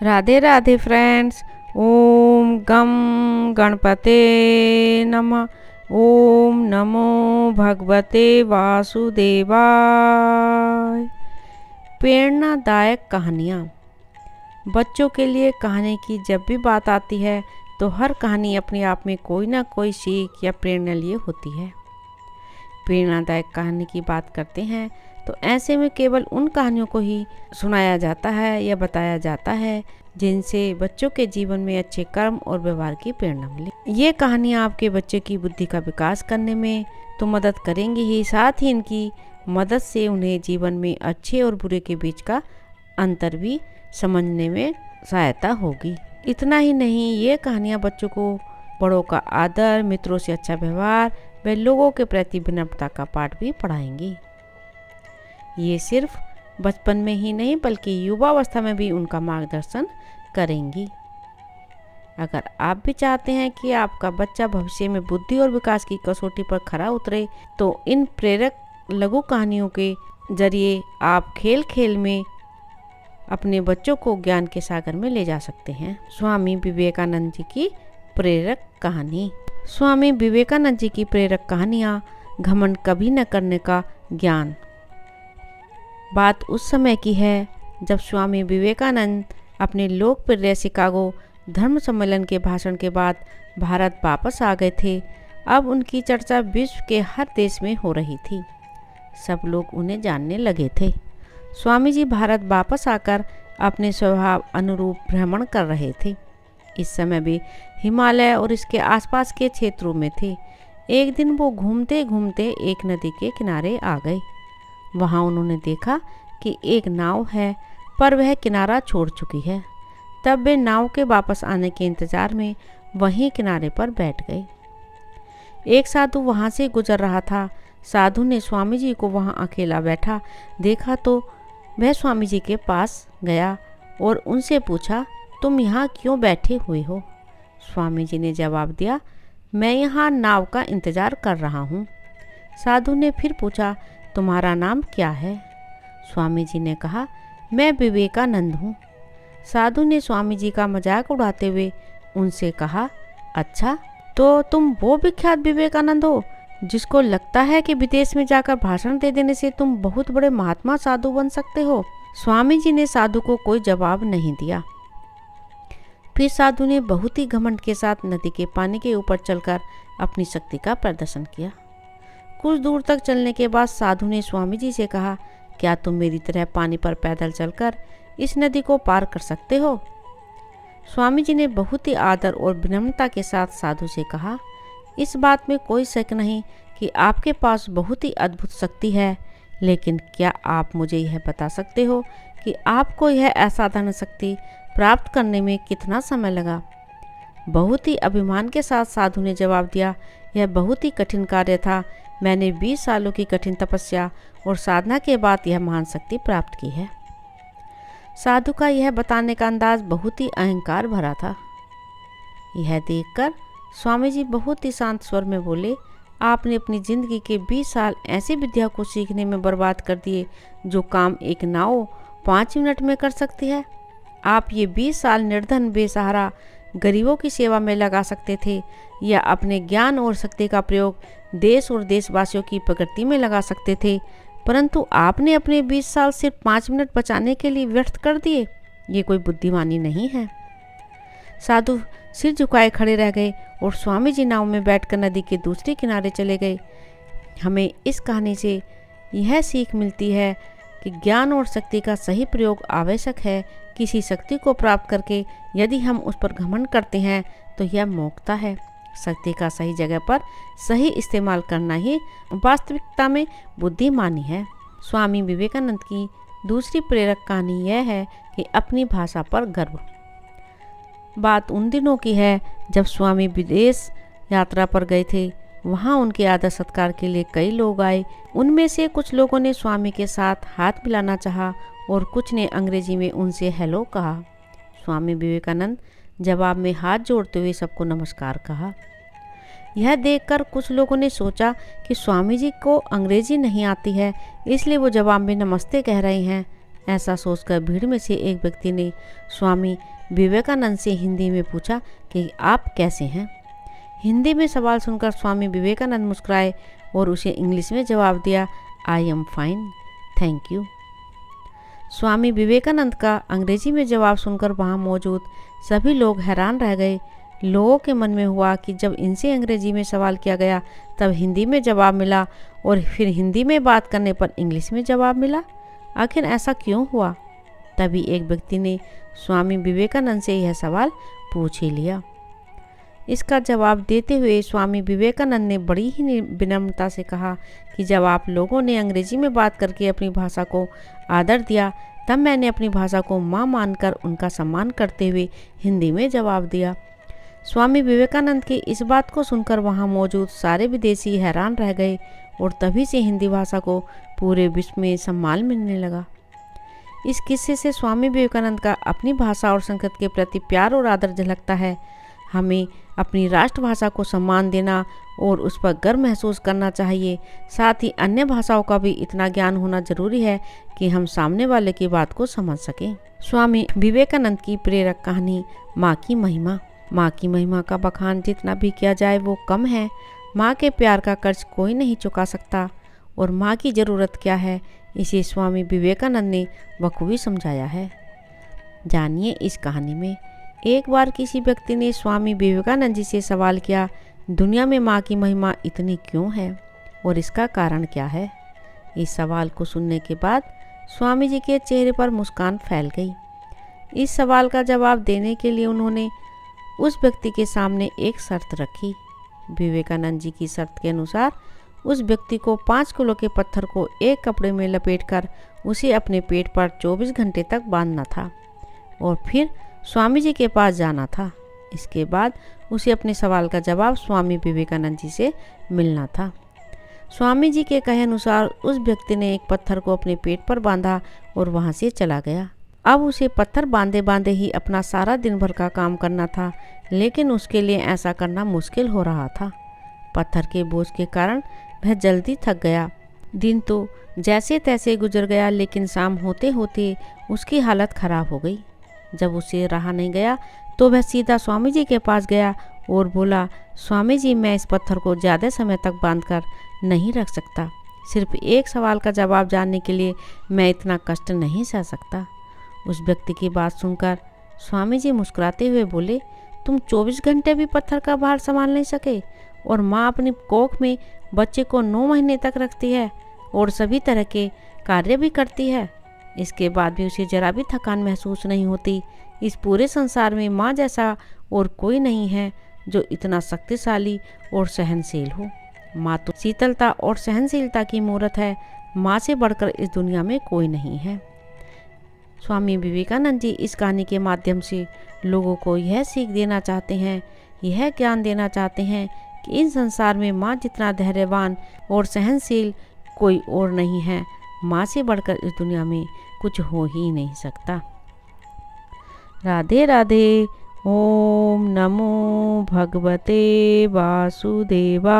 Radhe Radhe friends. ओम गम गणपते नमः। ओम नमो भगवते वासुदेवाय। प्रेरणादायक कहानियाँ। बच्चों के लिए कहानी की जब भी बात आती है तो हर कहानी अपने आप में कोई ना कोई सीख या प्रेरणा लिए होती है। प्रेरणादायक कहानी की बात करते हैं तो ऐसे में केवल उन कहानियों को ही सुनाया जाता है या बताया जाता है जिनसे बच्चों के जीवन में अच्छे कर्म और व्यवहार की प्रेरणा मिले। ये कहानियाँ आपके बच्चे की बुद्धि का विकास करने में तो मदद करेंगी ही, साथ ही इनकी मदद से उन्हें जीवन में अच्छे और बुरे के बीच का अंतर भी समझने में सहायता होगी। इतना ही नहीं, ये कहानियाँ बच्चों को बड़ों का आदर, मित्रों से अच्छा व्यवहार व लोगों के प्रति विनम्रता का पाठ भी पढ़ाएंगी। ये सिर्फ बचपन में ही नहीं बल्कि युवावस्था में भी उनका मार्गदर्शन करेंगी। अगर आप भी चाहते हैं कि आपका बच्चा भविष्य में बुद्धि और विकास की कसौटी पर खरा उतरे तो इन प्रेरक लघु कहानियों के जरिए आप खेल खेल में अपने बच्चों को ज्ञान के सागर में ले जा सकते हैं। स्वामी विवेकानंद जी की प्रेरक कहानी। स्वामी विवेकानंद जी की प्रेरक कहानियाँ। घमंड कभी न करने का ज्ञान। बात उस समय की है जब स्वामी विवेकानंद अपने लोकप्रिय शिकागो धर्म सम्मेलन के भाषण के बाद भारत वापस आ गए थे। अब उनकी चर्चा विश्व के हर देश में हो रही थी। सब लोग उन्हें जानने लगे थे। स्वामी जी भारत वापस आकर अपने स्वभाव अनुरूप भ्रमण कर रहे थे। इस समय वे हिमालय और इसके आसपास के क्षेत्रों में थे। एक दिन वो घूमते घूमते एक नदी के किनारे आ गए। वहाँ उन्होंने देखा कि एक नाव है पर वह किनारा छोड़ चुकी है। तब वे नाव के वापस आने के इंतजार में वहीं किनारे पर बैठ गए। एक साधु वहाँ से गुजर रहा था। साधु ने स्वामी जी को वहाँ अकेला बैठा देखा तो वह स्वामी जी के पास गया और उनसे पूछा, तुम यहाँ क्यों बैठे हुए हो? स्वामी जी ने जवाब दिया, मैं यहाँ नाव का इंतजार कर रहा हूँ। साधु ने फिर पूछा, तुम्हारा नाम क्या है? स्वामी जी ने कहा, मैं विवेकानंद हूँ। साधु ने स्वामी जी का मजाक उड़ाते हुए उनसे कहा, अच्छा तो तुम वो विख्यात विवेकानंद हो जिसको लगता है कि विदेश में जाकर भाषण दे देने से तुम बहुत बड़े महात्मा साधु बन सकते हो। स्वामी जी ने साधु को कोई जवाब नहीं दिया। फिर साधु ने बहुत ही घमंड के साथ नदी के पानी के ऊपर चलकर अपनी शक्ति का प्रदर्शन किया। कुछ दूर तक चलने के बाद साधु ने स्वामी जी से कहा, क्या तुम मेरी तरह पानी पर पैदल चलकर इस नदी को पार कर सकते हो? स्वामी जी ने बहुत ही आदर और विनम्रता के साथ साधु से कहा, इस बात में कोई शक नहीं कि आपके पास बहुत ही अद्भुत शक्ति है, लेकिन क्या आप मुझे यह बता सकते हो कि आपको यह असाधारण शक्ति प्राप्त करने में कितना समय लगा? बहुत ही अभिमान के साथ साधु ने जवाब दिया, यह बहुत ही कठिन कार्य था। मैंने 20 सालों की कठिन तपस्या और साधना के बाद यह महान शक्ति प्राप्त की है। साधु का यह बताने का अंदाज बहुत ही अहंकार भरा था। यह देखकर स्वामी जी बहुत ही शांत स्वर में बोले, आपने अपनी जिंदगी के 20 साल ऐसी विद्या को सीखने में बर्बाद कर दिए जो काम एक नाव 5 मिनट में कर सकती है। आप ये 20 साल निर्धन बेसहारा गरीबों की सेवा में लगा सकते थे या अपने ज्ञान और शक्ति का प्रयोग देश और देशवासियों की प्रगति में लगा सकते थे, परंतु आपने अपने 20 साल सिर्फ 5 मिनट बचाने के लिए व्यर्थ कर दिए। ये कोई बुद्धिमानी नहीं है। साधु सिर झुकाए खड़े रह गए और स्वामी जी नाव में बैठकर नदी के दूसरे किनारे चले गए। हमें इस कहानी से यह सीख मिलती है कि ज्ञान और शक्ति का सही प्रयोग आवश्यक है। किसी शक्ति को प्राप्त करके यदि हम उस पर घमंड करते हैं तो यह मूर्खता है। शक्ति का सही जगह पर सही इस्तेमाल करना ही वास्तविकता में बुद्धिमानी है। स्वामी विवेकानंद की दूसरी प्रेरक कहानी यह है कि अपनी भाषा पर गर्व। बात उन दिनों की है जब स्वामी विदेश यात्रा पर गए थे। वहाँ उनके आदर सत्कार के लिए कई लोग आए। उनमें से कुछ लोगों ने स्वामी के साथ हाथ मिलाना चाहा और कुछ ने अंग्रेजी में उनसे हेलो कहा। स्वामी विवेकानंद जवाब में हाथ जोड़ते हुए सबको नमस्कार कहा। यह देखकर कुछ लोगों ने सोचा कि स्वामी जी को अंग्रेजी नहीं आती है, इसलिए वो जवाब में नमस्ते कह रहे हैं। ऐसा सोचकर भीड़ में से एक व्यक्ति ने स्वामी विवेकानंद से हिंदी में पूछा कि आप कैसे हैं। हिंदी में सवाल सुनकर स्वामी विवेकानंद मुस्कुराए और उसे इंग्लिश में जवाब दिया, I am fine, thank you. Swami Vivekananda का अंग्रेजी में जवाब सुनकर वहाँ मौजूद सभी लोग हैरान रह गए। लोगों के मन में हुआ कि जब इनसे अंग्रेजी में सवाल किया गया तब हिंदी में जवाब मिला और फिर हिंदी में बात करने पर इंग्लिश में जवाब मिला, आखिर ऐसा क्यों हुआ। तभी एक व्यक्ति ने स्वामी विवेकानंद से यह सवाल पूछ ही लिया। इसका जवाब देते हुए स्वामी विवेकानंद ने बड़ी ही विनम्रता से कहा कि जब आप लोगों ने अंग्रेजी में बात करके अपनी भाषा को आदर दिया तब मैंने अपनी भाषा को माँ मानकर उनका सम्मान करते हुए हिंदी में जवाब दिया। स्वामी विवेकानंद की इस बात को सुनकर वहाँ मौजूद सारे विदेशी हैरान रह गए और तभी से हिंदी भाषा को पूरे विश्व में सम्मान मिलने लगा। इस किस्से से स्वामी विवेकानंद का अपनी भाषा और संस्कृत के प्रति प्यार और आदर झलकता है। हमें अपनी राष्ट्रभाषा को सम्मान देना और उस पर गर्व महसूस करना चाहिए। साथ ही अन्य भाषाओं का भी इतना ज्ञान होना जरूरी है कि हम सामने वाले की बात को समझ सकें। स्वामी विवेकानंद की प्रेरक कहानी माँ की महिमा। माँ की महिमा का बखान जितना भी किया जाए वो कम है। माँ के प्यार का कर्ज कोई नहीं चुका सकता और माँ की ज़रूरत क्या है इसे स्वामी विवेकानंद ने बखूबी समझाया है। जानिए इस कहानी में। एक बार किसी व्यक्ति ने स्वामी विवेकानंद जी से सवाल किया, दुनिया में माँ की महिमा इतनी क्यों है और इसका कारण क्या है। इस सवाल को सुनने के बाद स्वामी जी के चेहरे पर मुस्कान फैल गई। इस सवाल का जवाब देने के लिए उन्होंने उस व्यक्ति के सामने एक शर्त रखी। विवेकानंद जी की शर्त के अनुसार उस व्यक्ति को 5 किलो के पत्थर को एक कपड़े में लपेटकर उसे अपने पेट पर 24 घंटे तक बांधना था और फिर स्वामी जी के पास जाना था। इसके बाद उसे अपने सवाल का जवाब स्वामी विवेकानंद जी से मिलना था। स्वामी जी के कहे अनुसार उस व्यक्ति ने एक पत्थर को अपने पेट पर बांधा और वहां से चला गया। अब उसे पत्थर बांधे बांधे ही अपना सारा दिन भर का काम करना था, लेकिन उसके लिए ऐसा करना मुश्किल हो रहा था। पत्थर के बोझ के कारण वह जल्दी थक गया। दिन तो जैसे तैसे गुजर गया, लेकिन शाम होते होते उसकी हालत खराब हो गई। जब उसे रहा नहीं गया तो वह सीधा स्वामी जी के पास गया और बोला, स्वामी जी मैं इस पत्थर को ज़्यादा समय तक बांधकर नहीं रख सकता। सिर्फ एक सवाल का जवाब जानने के लिए मैं इतना कष्ट नहीं सह सकता। उस व्यक्ति की बात सुनकर स्वामी जी मुस्कुराते हुए बोले, तुम 24 घंटे भी पत्थर का भार संभाल नहीं सके और माँ अपनी कोख में बच्चे को 9 महीने तक रखती है और सभी तरह के कार्य भी करती है। इसके बाद भी उसे जरा भी थकान महसूस नहीं होती। इस पूरे संसार में माँ जैसा और कोई नहीं है जो इतना शक्तिशाली और सहनशील हो। माँ तो शीतलता और सहनशीलता की मूर्त है। माँ से बढ़कर इस दुनिया में कोई नहीं है। स्वामी विवेकानंद जी इस कहानी के माध्यम से लोगों को यह सीख देना चाहते हैं, यह ज्ञान देना चाहते हैं कि इस संसार में माँ जितना धैर्यवान और सहनशील कोई और नहीं है। माँ से बढ़कर इस दुनिया में कुछ हो ही नहीं सकता। राधे राधे। ओम नमो भगवते वासुदेवा।